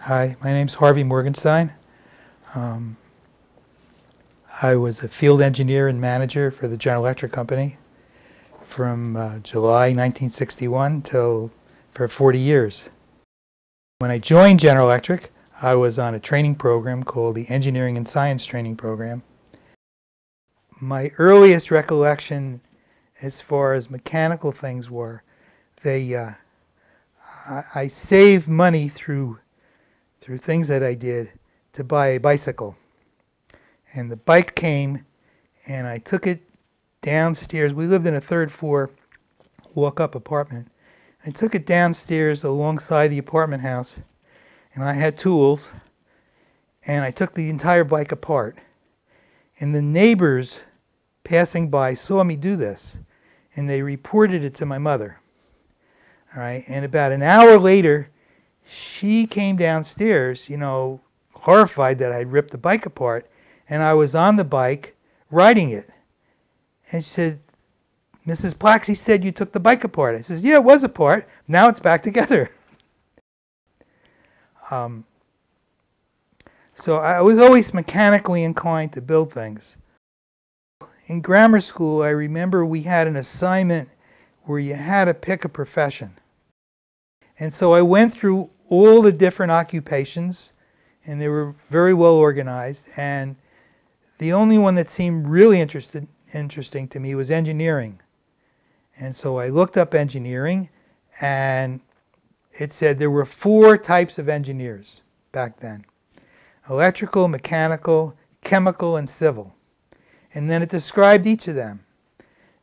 Hi, my name's Harvey Morginstin. I was a field engineer and manager for the General Electric Company from July 1961 till for 40 years. When I joined General Electric, I was on a training program called the Engineering and Science Training Program. My earliest recollection as far as mechanical things were, I saved money through things that I did to buy a bicycle. And the bike came, and I took it downstairs. We lived in a third floor walk-up apartment. I took it downstairs alongside the apartment house, and I had tools, and I took the entire bike apart. And the neighbors passing by saw me do this, and they reported it to my mother. All right, and about an hour later, she came downstairs, horrified that I'd ripped the bike apart, and I was on the bike riding it. And she said, "Mrs. Plaxey said you took the bike apart." I says, "Yeah, it was apart. Now it's back together." So I was always mechanically inclined to build things. In grammar school, I remember we had an assignment where you had to pick a profession. And so I went through all the different occupations, and they were very well organized. And the only one that seemed really interesting to me was engineering. And so I looked up engineering, and it said there were 4 types of engineers back then: electrical, mechanical, chemical, and civil. And then it described each of them.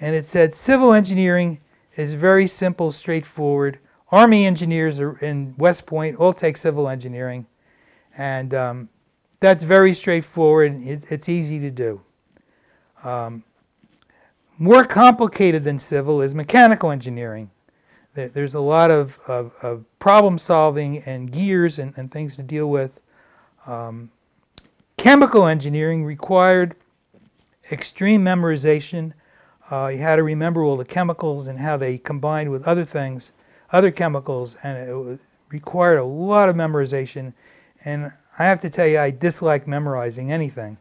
And it said civil engineering is very simple, straightforward. Army engineers are in West Point all take civil engineering, and that's very straightforward. It's easy to do. More complicated than civil is mechanical engineering. There's a lot of problem solving and gears and things to deal with. Chemical engineering required extreme memorization. You had to remember all the chemicals and how they combined with other things, other chemicals, and it required a lot of memorization. And I have to tell you, I dislike memorizing anything.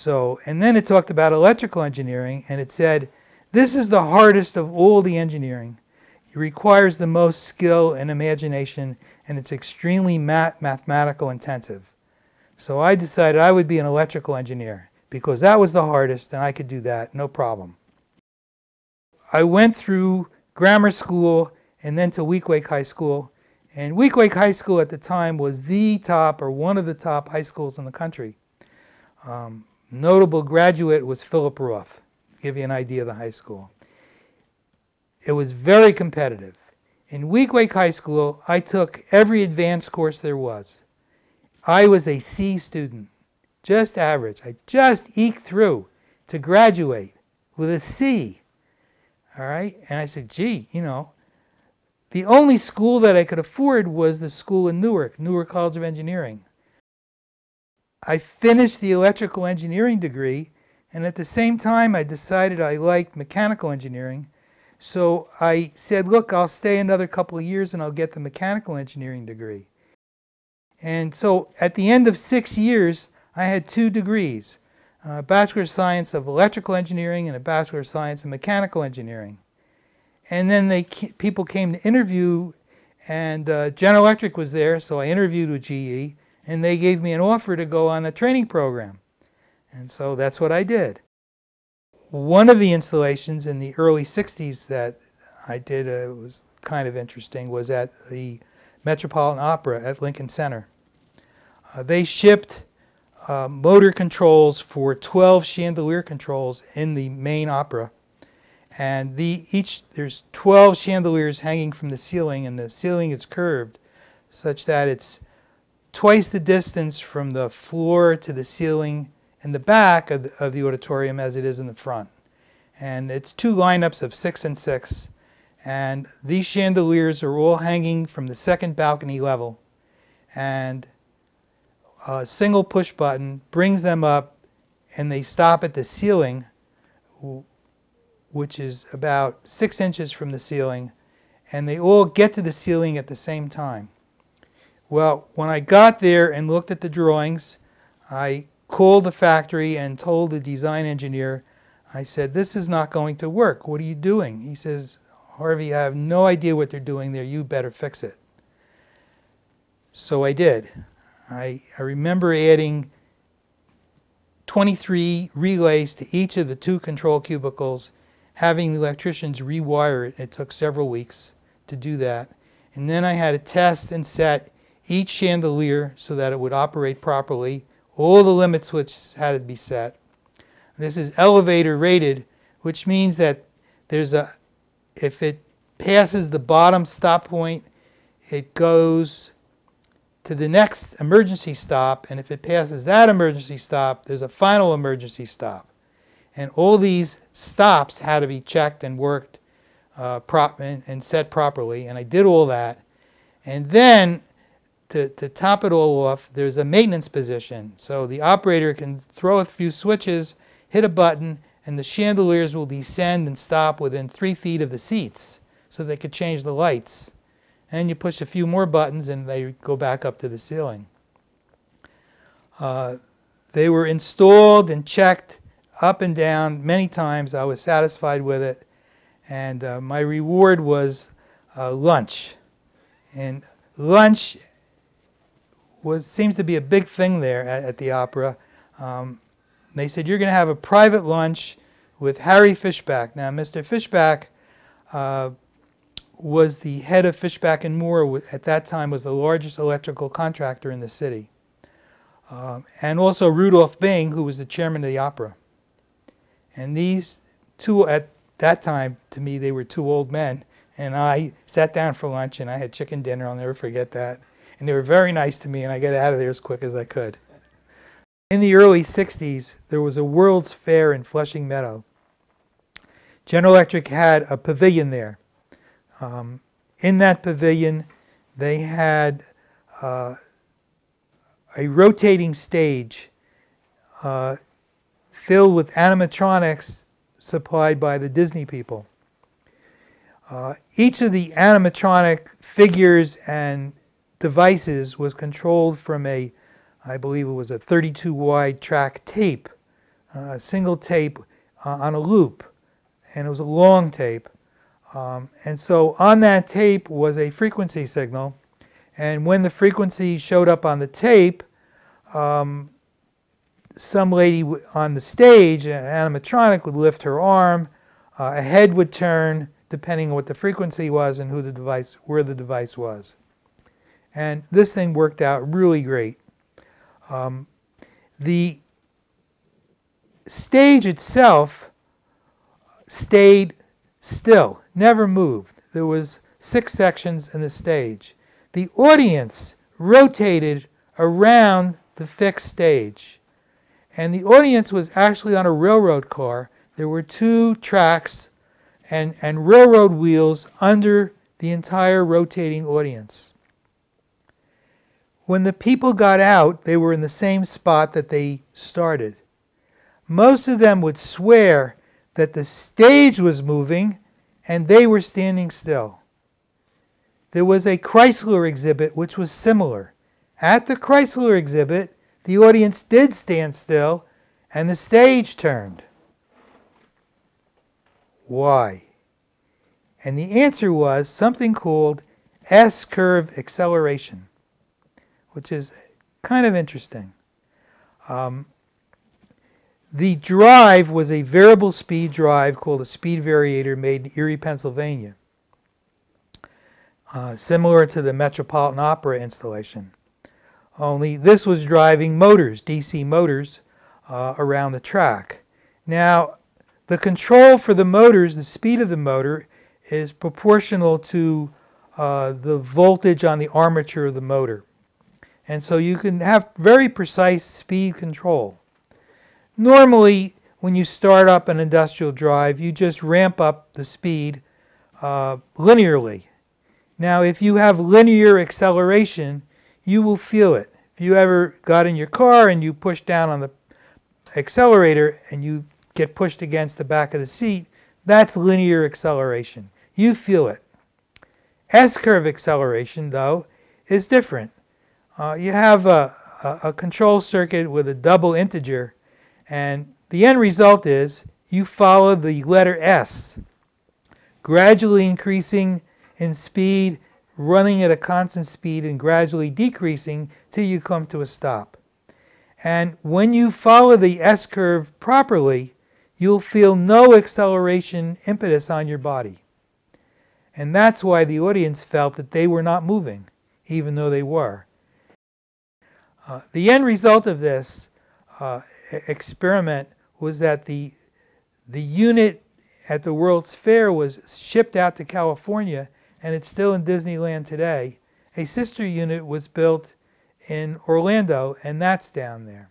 And then it talked about electrical engineering, and it said, this is the hardest of all the engineering. It requires the most skill and imagination, and it's extremely mathematical intensive. So I decided I would be an electrical engineer because that was the hardest, and I could do that, no problem. I went through grammar school and then to Weequahic High School. And Weequahic High School at the time was the top, or one of the top high schools in the country. Notable graduate was Philip Roth, to give you an idea of the high school. It was very competitive. In Weequahic High School, I took every advanced course there was. I was a C student, just average. I just eked through to graduate with a C. All right? And I said, gee, the only school that I could afford was the school in Newark College of Engineering. I finished the electrical engineering degree, and at the same time I decided I liked mechanical engineering. So I said, look, I'll stay another couple of years and I'll get the mechanical engineering degree. And so at the end of 6 years, I had 2 degrees, a Bachelor of Science of Electrical Engineering and a Bachelor of Science in Mechanical Engineering. And then people came to interview, and General Electric was there, so I interviewed with GE, and they gave me an offer to go on a training program. And so that's what I did. One of the installations in the early 60s that I did, was kind of interesting, was at the Metropolitan Opera at Lincoln Center. They shipped motor controls for 12 chandelier controls in the main opera. And there's 12 chandeliers hanging from the ceiling, and the ceiling is curved such that it's twice the distance from the floor to the ceiling in the back of the auditorium as it is in the front. And it's 2 lineups of 6 and 6. And these chandeliers are all hanging from the second balcony level. And a single push button brings them up, and they stop at the ceiling, which is about 6 inches from the ceiling, and they all get to the ceiling at the same time. Well, when I got there and looked at the drawings, I called the factory and told the design engineer, I said, this is not going to work. What are you doing? He says, Harvey, I have no idea what they're doing there. You better fix it. So I did. I remember adding 23 relays to each of the 2 control cubicles, having the electricians rewire it. It took several weeks to do that. And then I had to test and set each chandelier so that it would operate properly. All the limit switches had to be set. This is elevator rated, which means that if it passes the bottom stop point, it goes to the next emergency stop, and if it passes that emergency stop, there's a final emergency stop. And all these stops had to be checked and worked and set properly, and I did all that. And then, to top it all off, there's a maintenance position. So the operator can throw a few switches, hit a button, and the chandeliers will descend and stop within 3 feet of the seats, so they could change the lights. And you push a few more buttons and they go back up to the ceiling. They were installed and checked up and down many times. I was satisfied with it. And my reward was lunch. And lunch seems to be a big thing there at the opera. They said, you're going to have a private lunch with Harry Fishback. Now, Mr. Fishback was the head of Fishback and Moore, at that time was the largest electrical contractor in the city. And also Rudolph Bing, who was the chairman of the opera. And these two, at that time, to me, they were 2 old men. And I sat down for lunch and I had chicken dinner, I'll never forget that. And they were very nice to me and I got out of there as quick as I could. In the early 60s, there was a World's Fair in Flushing Meadow. General Electric had a pavilion there. In that pavilion, they had a rotating stage filled with animatronics supplied by the Disney people. Each of the animatronic figures and devices was controlled from I believe it was a 32 wide track tape, a single tape on a loop, and it was a long tape. And so on that tape was a frequency signal, and when the frequency showed up on the tape, some lady on the stage, an animatronic, would lift her arm, a head would turn depending on what the frequency was and where the device was. And this thing worked out really great. The stage itself stayed still, never moved. There was 6 sections in the stage. The audience rotated around the fixed stage. And the audience was actually on a railroad car. There were 2 tracks and railroad wheels under the entire rotating audience. When the people got out, they were in the same spot that they started. Most of them would swear that the stage was moving and they were standing still. There was a Chrysler exhibit which was similar. At the Chrysler exhibit, the audience did stand still and the stage turned. Why? And the answer was something called S-curve acceleration, which is kind of interesting. The drive was a variable speed drive called a speed variator made in Erie, Pennsylvania, similar to the Metropolitan Opera installation. Only this was driving motors, DC motors, around the track. Now, the control for the motors, the speed of the motor, is proportional to the voltage on the armature of the motor. And so you can have very precise speed control. Normally, when you start up an industrial drive, you just ramp up the speed linearly. Now, if you have linear acceleration, you will feel it. If you ever got in your car and you push down on the accelerator and you get pushed against the back of the seat, that's linear acceleration. You feel it. S-curve acceleration, though, is different. You have a control circuit with a double integer, and the end result is you follow the letter S, gradually increasing in speed, running at a constant speed, and gradually decreasing till you come to a stop. And when you follow the S curve properly, you'll feel no acceleration impetus on your body. And that's why the audience felt that they were not moving, even though they were. The end result of this experiment was that the unit at the World's Fair was shipped out to California, and it's still in Disneyland today. A sister unit was built in Orlando, and that's down there.